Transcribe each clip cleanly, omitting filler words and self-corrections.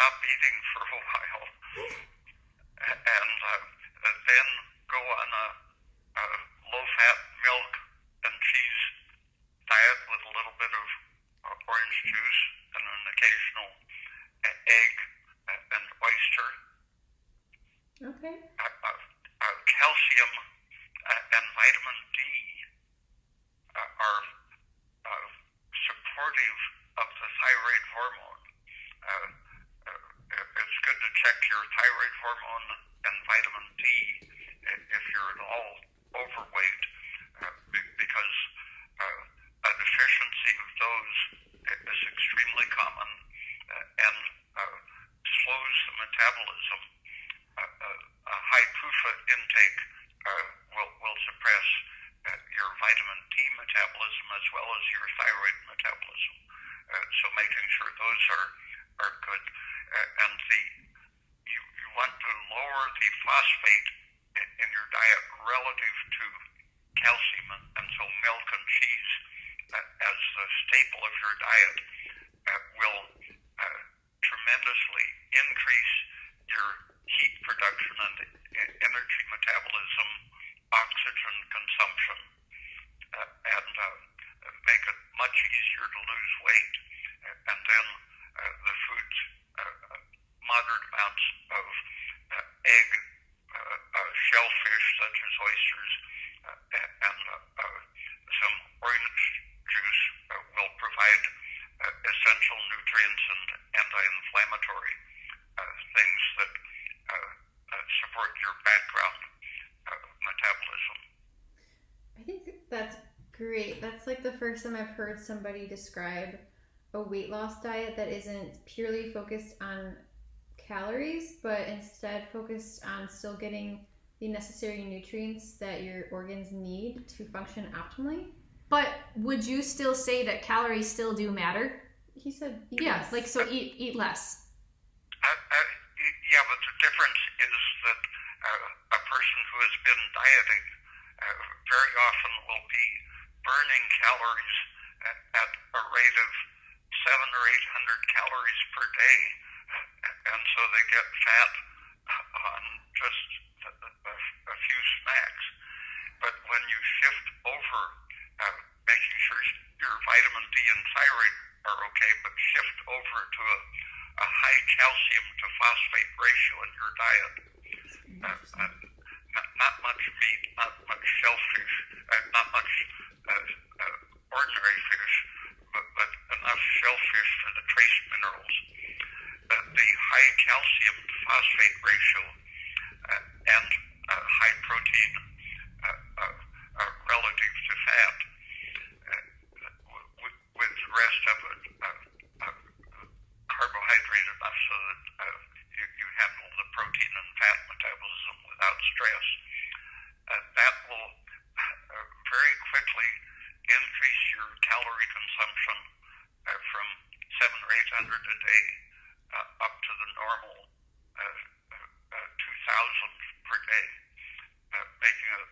stop eating for a while, and then go on a low-fat milk and cheese diet with a little bit of orange juice and an occasional egg and oyster. Okay. Calcium and vitamin D are supportive of the thyroid hormone. It's good to check your thyroid hormone and vitamin D if you're at all overweight, because a deficiency of those is extremely common and slows the metabolism. A high PUFA intake will suppress your vitamin D metabolism as well as your thyroid metabolism. So making sure those are good. And you want to lower the phosphate in your diet relative to calcium, and so milk and cheese as the staple of your diet will tremendously increase your heat production and energy metabolism, oxygen consumption, and make it much easier to lose weight. And then the foods, moderate amounts of egg, shellfish such as oysters, and some orange juice will provide essential nutrients and anti-inflammatory things that support your background metabolism. I think that's great. That's like the first time I've heard somebody describe a weight loss diet that isn't purely focused on calories, but instead focused on still getting the necessary nutrients that your organs need to function optimally. But would you still say that calories still do matter? He said less. Like, so eat less. Yeah, but the difference is that a person who has been dieting very often will be burning calories at a rate of 700 or 800 calories per day, and so they get fat on just a few snacks. But when you shift over, making sure your vitamin D and thyroid are okay, but shift over to a high calcium to phosphate ratio in your diet, not much meat, not much shellfish, not much ordinary fish, but enough shellfish for the trace minerals. The high calcium to phosphate ratio and high protein relative to fat, with the rest of it carbohydrate enough so that you handle the protein and fat metabolism without stress. That will very quickly increase your calorie consumption from 700 or 800 a day up to the normal 2,000 per day, making it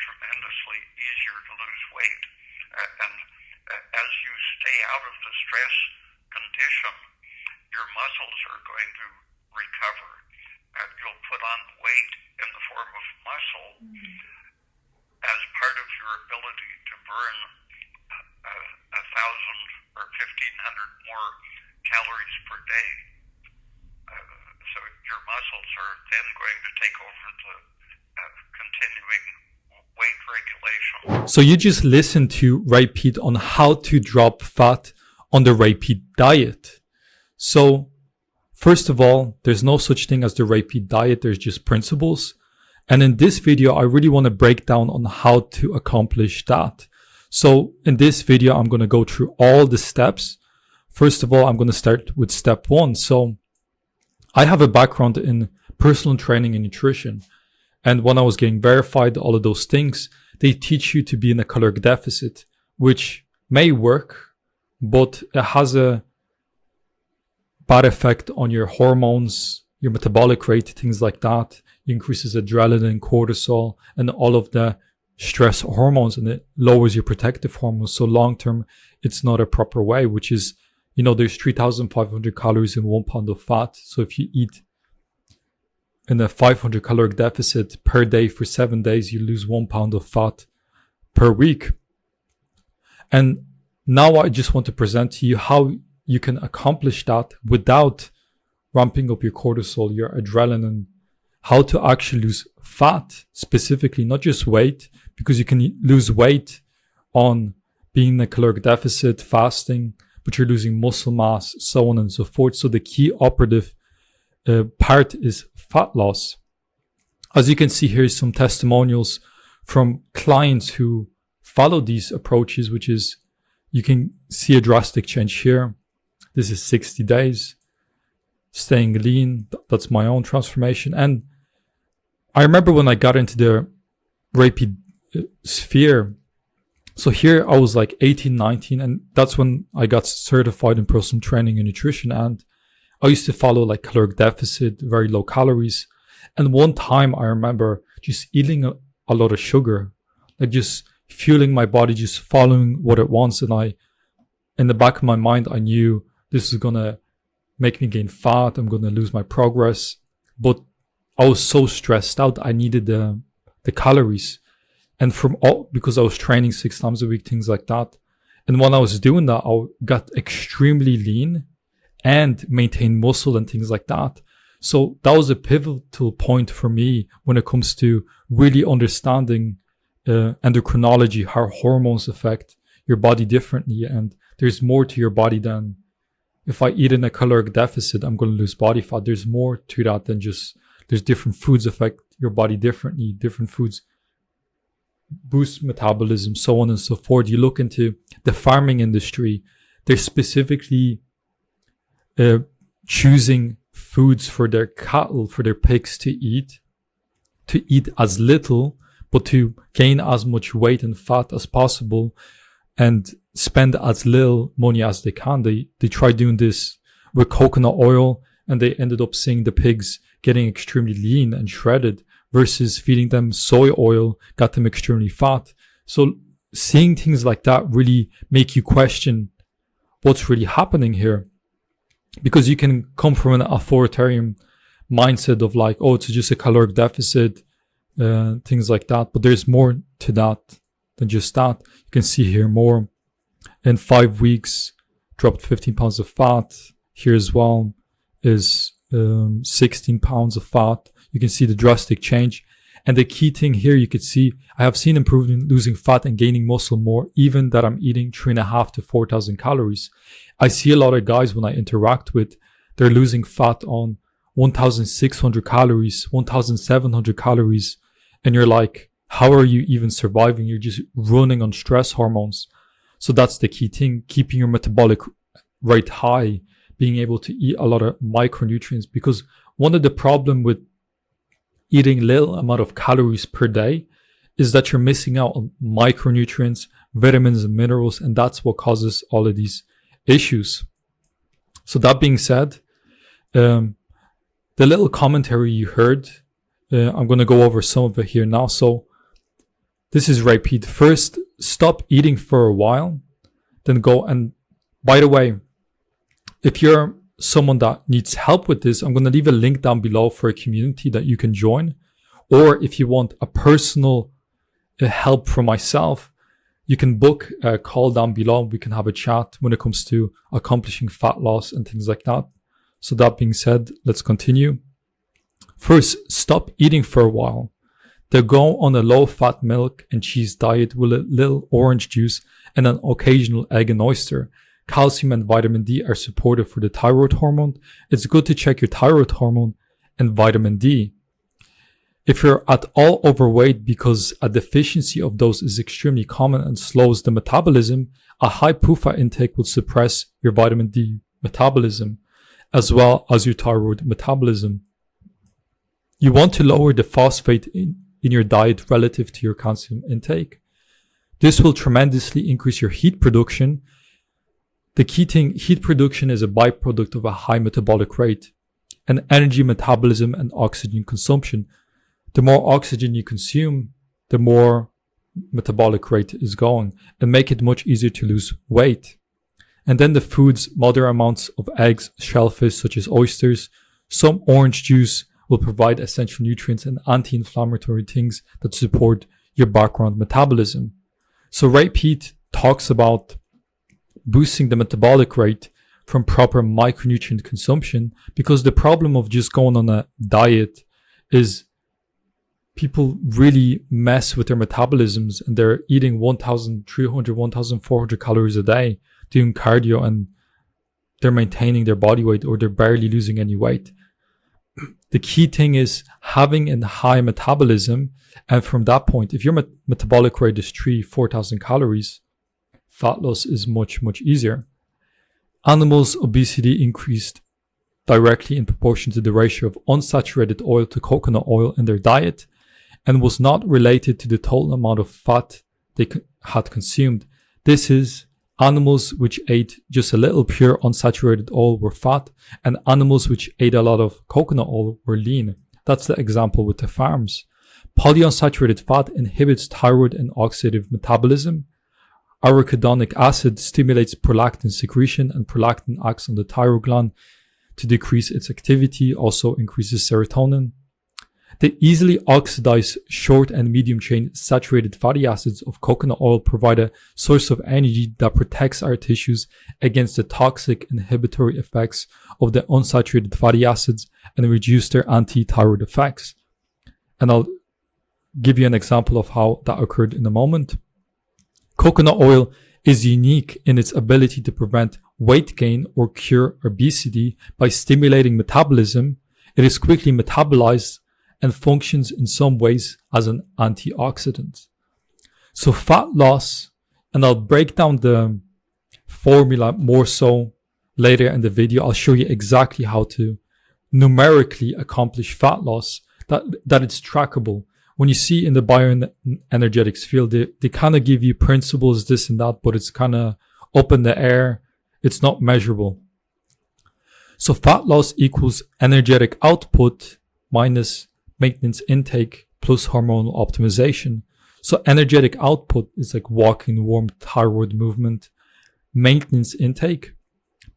tremendously easier to lose weight. And as you stay out of the stress condition, your muscles are going to recover. You'll put on weight in the form of muscle as part of your ability to burn 1,000 or 1,500 more calories per day. So your muscles are then going to take over the continuing weight regulation. So you just listened to Ray Peat on how to drop fat on the Ray Peat diet. So first of all, there's no such thing as the Ray Peat diet. There's just principles. And in this video, I really want to break down on how to accomplish that. So in this video, I'm going to go through all the steps. First of all, I'm going to start with step 1. So I have a background in personal training and nutrition. And when I was getting verified, all of those things, they teach you to be in a caloric deficit, which may work, but it has a bad effect on your hormones, your metabolic rate, things like that. It increases adrenaline, cortisol, and all of the stress hormones, and it lowers your protective hormones. So long term, it's not a proper way, which is, You know, there's 3,500 calories in 1 pound of fat. So if you eat in a 500 caloric deficit per day for 7 days, you lose 1 pound of fat per week. And now I just want to present to you how you can accomplish that without ramping up your cortisol, your adrenaline, how to actually lose fat specifically, not just weight, because you can lose weight on being in a caloric deficit, fasting, but you're losing muscle mass, so on and so forth. So the key operative part is fat loss. As you can see, here's some testimonials from clients who follow these approaches, which is, you can see a drastic change here. This is 60 days, staying lean. That's my own transformation. And I remember when I got into the Ray Peat sphere, so here I was like 18, 19, and that's when I got certified in personal training and nutrition. And I used to follow like caloric deficit, very low calories. And one time I remember just eating a lot of sugar, like just fueling my body, just following what it wants. And in the back of my mind, I knew this is going to make me gain fat. I'm going to lose my progress. But I was so stressed out. I needed the calories. And because I was training 6 times a week, things like that. And when I was doing that, I got extremely lean and maintained muscle and things like that. So that was a pivotal point for me when it comes to really understanding endocrinology, how hormones affect your body differently. And there's more to your body than, if I eat in a caloric deficit, I'm going to lose body fat. There's more to that than just, there's different foods affect your body differently. Different foods boost metabolism, so on and so forth. You look into the farming industry, they're specifically choosing foods for their cattle, for their pigs to eat as little, but to gain as much weight and fat as possible and spend as little money as they can. They tried doing this with coconut oil, and they ended up seeing the pigs getting extremely lean and shredded, versus feeding them soy oil, got them extremely fat. So seeing things like that really make you question what's really happening here. Because you can come from an authoritarian mindset of like, oh, it's just a caloric deficit, things like that. But there's more to that than just that. You can see here more. In 5 weeks, dropped 15 pounds of fat. Here as well is 16 pounds of fat. You can see the drastic change. And the key thing here, you could see, I have seen improvement losing fat and gaining muscle more, even that I'm eating 3,500 to 4,000 calories. I see a lot of guys when I interact with, they're losing fat on 1,600 calories, 1,700 calories. And you're like, how are you even surviving? You're just running on stress hormones. So that's the key thing, keeping your metabolic rate high, being able to eat a lot of micronutrients. Because one of the problem with eating little amount of calories per day is that you're missing out on micronutrients, vitamins and minerals, and that's what causes all of these issues. So that being said, the little commentary you heard, I'm going to go over some of it here now. So this is Ray Peat. First, stop eating for a while, then go. And by the way, if you're someone that needs help with this, I'm going to leave a link down below for a community that you can join. Or if you want a personal help from myself, you can book a call down below. We can have a chat when it comes to accomplishing fat loss and things like that. So that being said, let's continue. First, stop eating for a while. Then go on a low-fat milk and cheese diet with a little orange juice and an occasional egg and oyster. Calcium and vitamin D are supportive for the thyroid hormone. It's good to check your thyroid hormone and vitamin D. If you're at all overweight, because a deficiency of those is extremely common and slows the metabolism, a high PUFA intake will suppress your vitamin D metabolism as well as your thyroid metabolism. You want to lower the phosphate in your diet relative to your calcium intake. This will tremendously increase your heat production. The key thing, heat production is a byproduct of a high metabolic rate and energy metabolism and oxygen consumption. The more oxygen you consume, the more metabolic rate is going, and make it much easier to lose weight. And then the foods, moderate amounts of eggs, shellfish such as oysters, some orange juice will provide essential nutrients and anti-inflammatory things that support your background metabolism. So Ray Peat talks about boosting the metabolic rate from proper micronutrient consumption, because the problem of just going on a diet is people really mess with their metabolisms and they're eating 1,300, 1,400 calories a day, doing cardio, and they're maintaining their body weight or they're barely losing any weight. The key thing is having a high metabolism, and from that point, if your metabolic rate is 4,000 calories, fat loss is much, much easier. Animals' obesity increased directly in proportion to the ratio of unsaturated oil to coconut oil in their diet, and was not related to the total amount of fat they had consumed. This is, animals which ate just a little pure unsaturated oil were fat, and animals which ate a lot of coconut oil were lean. That's the example with the farms. Polyunsaturated fat inhibits thyroid and oxidative metabolism. Arachidonic acid stimulates prolactin secretion, and prolactin acts on the thyroid gland to decrease its activity, also increases serotonin. The easily oxidized short and medium chain saturated fatty acids of coconut oil provide a source of energy that protects our tissues against the toxic inhibitory effects of the unsaturated fatty acids and reduce their anti-thyroid effects. And I'll give you an example of how that occurred in a moment. Coconut oil is unique in its ability to prevent weight gain or cure obesity by stimulating metabolism. It is quickly metabolized and functions in some ways as an antioxidant. So fat loss, and I'll break down the formula more so later in the video. I'll show you exactly how to numerically accomplish fat loss, that it's trackable. When you see in the bioenergetics field, they kind of give you principles, this and that, but it's kind of up in the air. It's not measurable. So fat loss equals energetic output minus maintenance intake plus hormonal optimization. So energetic output is like walking, warm thyroid movement. Maintenance intake,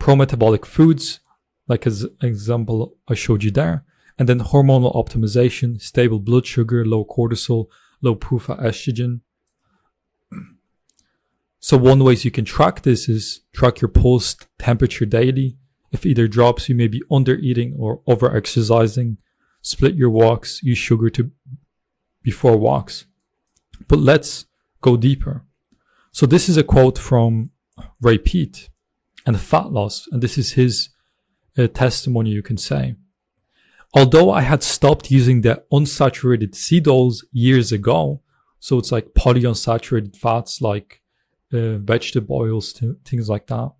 pro-metabolic foods, like as example I showed you there. And then hormonal optimization, stable blood sugar, low cortisol, low PUFA estrogen. So one ways you can track this is track your pulse temperature daily. If either drops, you may be under eating or over exercising. Split your walks, use sugar before walks. But let's go deeper. So this is a quote from Ray Peat and fat loss, and this is his testimony, you can say. Although I had stopped using the unsaturated seed oils years ago, so it's like polyunsaturated fats like vegetable oils, things like that,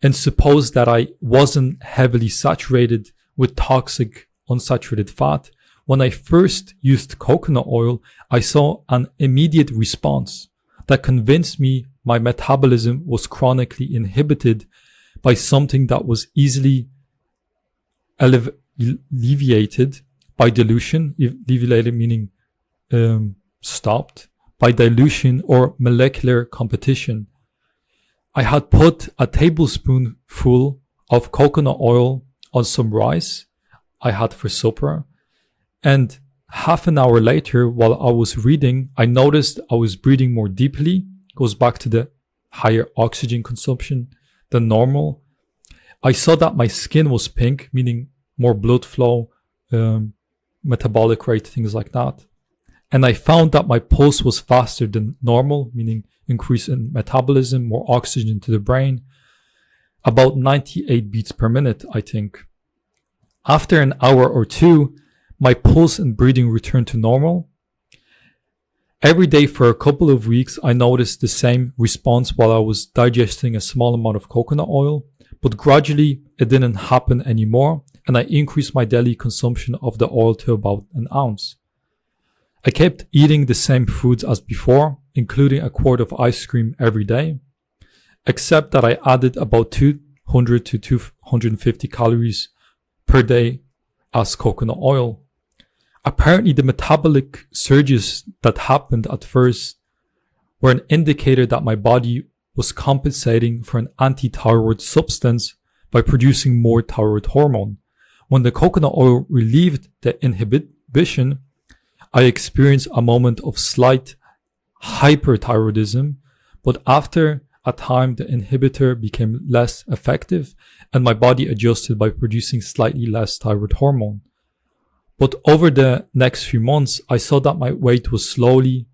and suppose that I wasn't heavily saturated with toxic unsaturated fat, when I first used coconut oil, I saw an immediate response that convinced me my metabolism was chronically inhibited by something that was easily alleviated by dilution, alleviated meaning stopped, by dilution or molecular competition. I had put a tablespoonful of coconut oil on some rice I had for supper, and half an hour later, while I was reading, I noticed I was breathing more deeply. Goes back to the higher oxygen consumption than normal. I saw that my skin was pink, meaning more blood flow, metabolic rate, things like that. And I found that my pulse was faster than normal, meaning increase in metabolism, more oxygen to the brain, about 98 beats per minute, I think. After an hour or two, my pulse and breathing returned to normal. Every day for a couple of weeks, I noticed the same response while I was digesting a small amount of coconut oil, but gradually it didn't happen anymore, and I increased my daily consumption of the oil to about an ounce. I kept eating the same foods as before, including a quart of ice cream every day, except that I added about 200 to 250 calories per day as coconut oil. Apparently, the metabolic surges that happened at first were an indicator that my body was compensating for an anti-thyroid substance by producing more thyroid hormone. When the coconut oil relieved the inhibition, I experienced a moment of slight hyperthyroidism, but after a time the inhibitor became less effective and my body adjusted by producing slightly less thyroid hormone. But over the next few months, I saw that my weight was slowly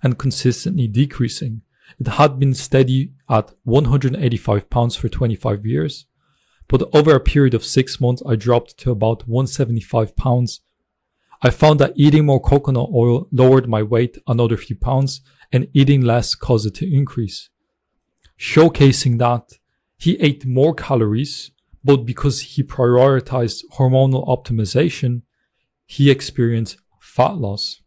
and consistently decreasing. It had been steady at 185 pounds for 25 years, but over a period of 6 months, I dropped to about 175 pounds. I found that eating more coconut oil lowered my weight another few pounds, and eating less caused it to increase, showcasing that he ate more calories, but because he prioritized hormonal optimization, he experienced fat loss.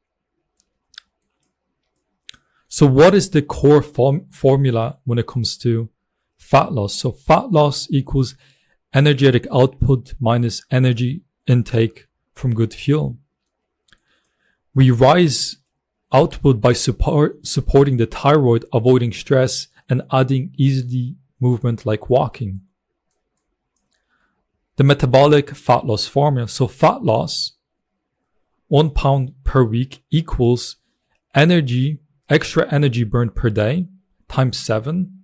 So what is the core formula when it comes to fat loss? So fat loss equals energetic output minus energy intake from good fuel. We rise output by supporting the thyroid, avoiding stress, and adding easy movement like walking. The metabolic fat loss formula. So fat loss, 1 pound per week equals extra energy burned per day times 7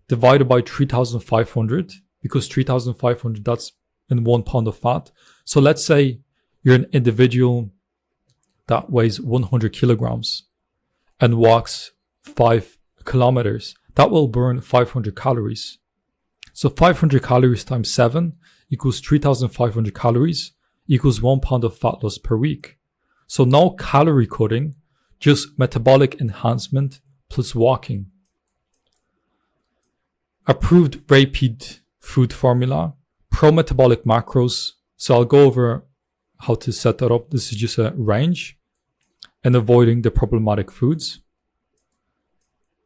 divided by 3,500, because 3,500, that's in 1 pound of fat. So let's say you're an individual that weighs 100 kilograms and walks 5 kilometers. That will burn 500 calories. So 500 calories times 7 equals 3,500 calories equals 1 pound of fat loss per week. So no calorie cutting, just metabolic enhancement plus walking. Approved Ray Peat food formula, pro-metabolic macros. So I'll go over how to set that up. This is just a range and avoiding the problematic foods.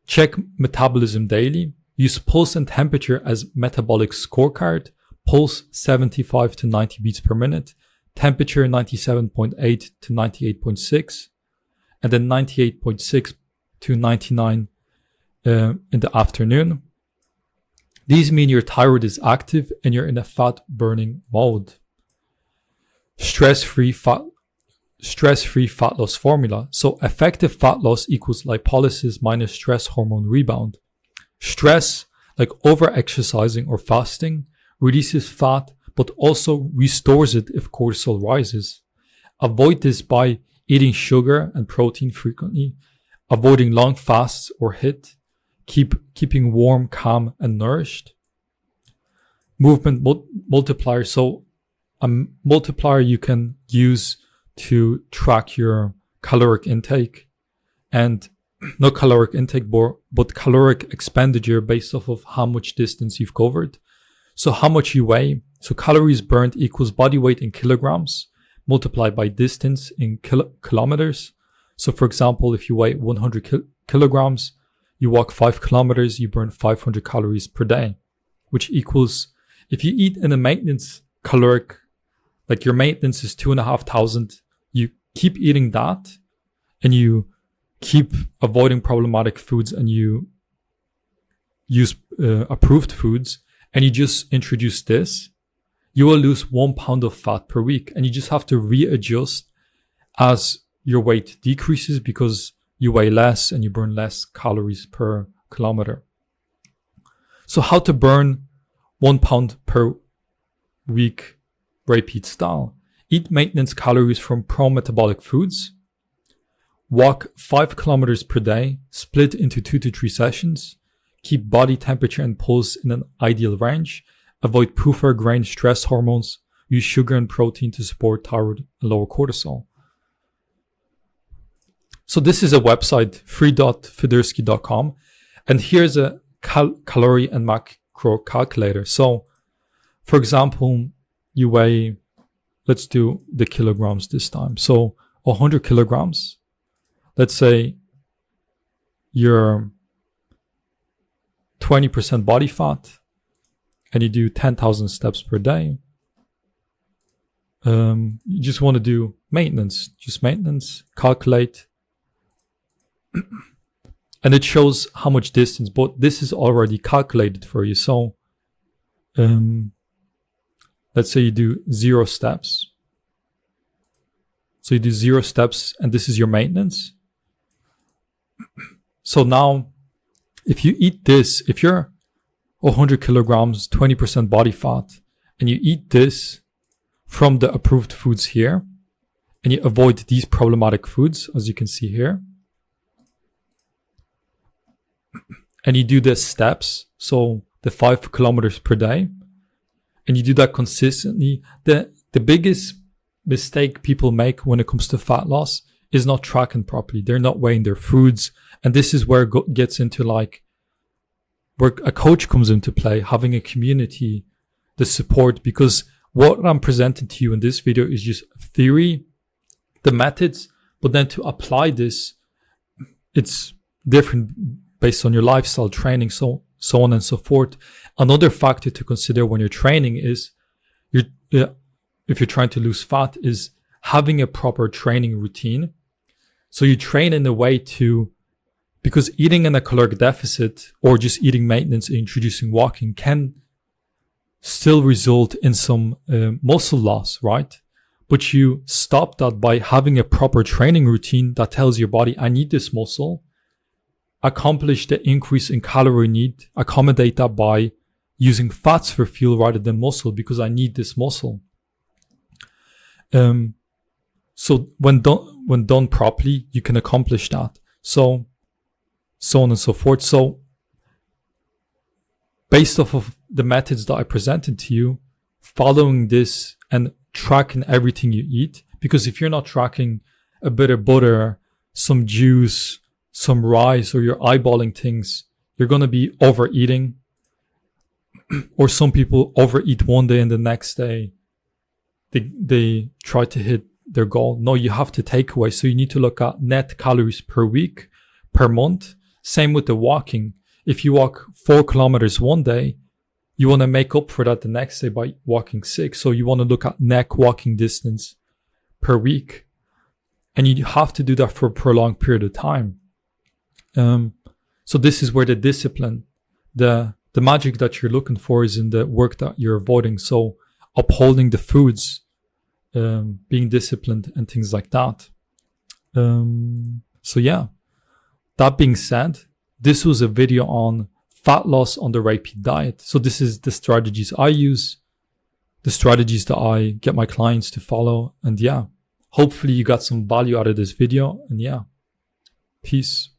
Check metabolism daily. Use pulse and temperature as metabolic scorecard. Pulse 75 to 90 beats per minute. Temperature 97.8 to 98.6. And then 98.6 to 99 in the afternoon. These mean your thyroid is active and you're in a fat burning mode. Stress-free fat loss formula. So effective fat loss equals lipolysis minus stress hormone rebound. Stress, like over-exercising or fasting, releases fat but also restores it if cortisol rises. Avoid this by eating sugar and protein frequently, avoiding long fasts or HIIT, keeping warm, calm, and nourished. Movement multiplier. So a multiplier you can use to track your caloric intake, and not caloric intake, but caloric expenditure based off of how much distance you've covered. So how much you weigh. So calories burned equals body weight in kilograms multiplied by distance in kilometers. So for example, if you weigh 100 kilograms, you walk 5 kilometers, you burn 500 calories per day, which equals, if you eat in a maintenance caloric, like your maintenance is 2,500, you keep eating that and you keep avoiding problematic foods and you use approved foods and you just introduce this, you will lose 1 pound of fat per week, and you just have to readjust as your weight decreases because you weigh less and you burn less calories per kilometer. So how to burn 1 pound per week Ray Peat style. Eat maintenance calories from pro-metabolic foods. Walk 5 kilometers per day, split into 2 to 3 sessions. Keep body temperature and pulse in an ideal range. Avoid puffer, grain, stress hormones. Use sugar and protein to support thyroid and lower cortisol. So this is a website, free.fedursky.com. And here's a calorie and macro calculator. So, for example, you weigh, let's do the kilograms this time. So 100 kilograms. Let's say you're 20% body fat and you do 10,000 steps per day. You just want to do maintenance, calculate. And and it shows how much distance, but this is already calculated for you. So let's say you do 0 steps. So you do 0 steps, and this is your maintenance. So now, if you eat this, if you're 100 kilograms, 20% body fat, and you eat this from the approved foods here, and you avoid these problematic foods, as you can see here, and you do the steps, so the 5 kilometers per day, and you do that consistently, the biggest mistake people make when it comes to fat loss is not tracking properly. They're not weighing their foods. And this is where it gets into like, where a coach comes into play, having a community, the support, because what I'm presenting to you in this video is just theory, the methods, but then to apply this, it's different based on your lifestyle, training, so on and so forth. Another factor to consider when you're training is, if you're trying to lose fat, is having a proper training routine. So you train in a way to, because eating in a caloric deficit or just eating maintenance, introducing walking can still result in some muscle loss, right? But you stop that by having a proper training routine that tells your body, I need this muscle, accomplish the increase in calorie need, accommodate that by using fats for fuel rather than muscle because I need this muscle. So when done properly, you can accomplish that. So on and so forth. So based off of the methods that I presented to you, following this and tracking everything you eat, because if you're not tracking a bit of butter, some juice, some rice, or you're eyeballing things, you're going to be overeating. Or some people overeat one day and the next day they try to hit their goal. No, you have to take away. So you need to look at net calories per week, per month. Same with the walking. If you walk 4 kilometers one day, you want to make up for that the next day by walking 6. So you want to look at net walking distance per week. And you have to do that for a prolonged period of time. So this is where the discipline, the magic that you're looking for is in the work that you're avoiding. So upholding the foods, being disciplined and things like that. So yeah, that being said, this was a video on fat loss on the Ray Peat diet. So this is the strategies I use, the strategies that I get my clients to follow. And yeah, hopefully you got some value out of this video. And yeah, peace.